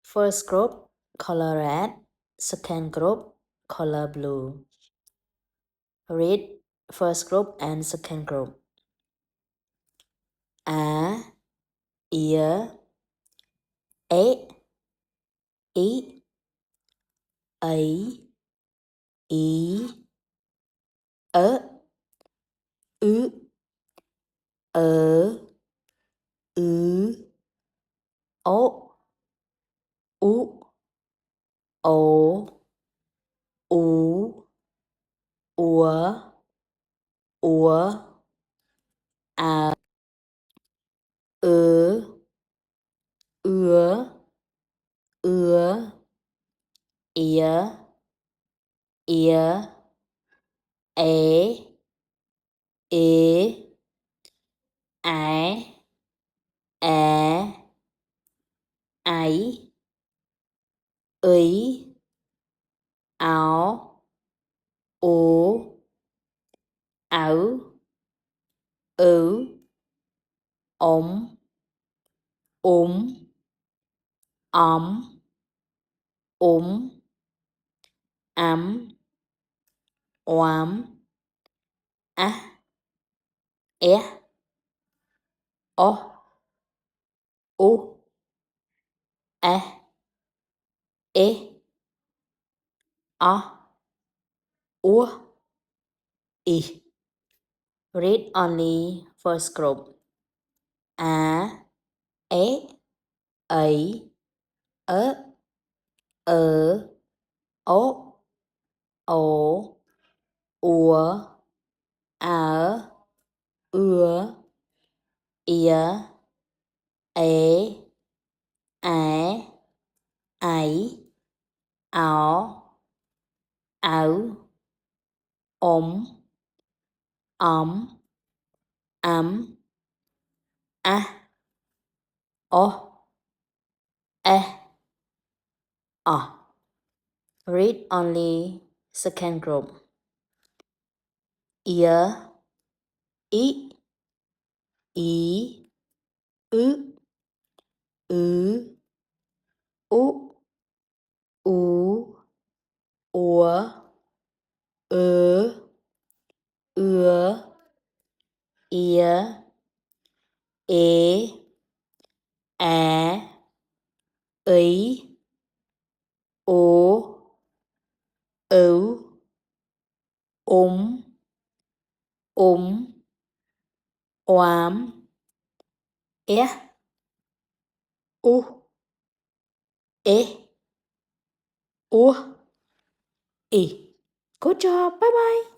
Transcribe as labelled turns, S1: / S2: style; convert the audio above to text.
S1: First group, color red. Second group, color blue. Read first group and second group. A, ear, ế, ý, ấy, ý, ớ, ứ, ớ, ứ, ố, ú, ố, ú, úa, úa, à, ớ, ứa, ứa, ía, ía, ế, ế, ái, é, ấy, ấy, áo, ố, áo, ứ, ống, ống, ống, ấm, oám, á, é, ó, ú, ẹ, ế, ó, úa, ý. Read only first group. A, ế, ấy, ớ, ở, ố, ổ, ùa, ở, ưa, ía, ế, ẻ, ấy, áo, áo, ống, ấm, ấm, á, ó, ẹ, ó. Read only second group. Ear, ý, ý, ứ, ứ, ú, ú, úa, ớ, ứa, ía, ế, á, ấy, ố, ấu, ống, oám, é, ú, ế, úa, ý. Good job. Bye bye.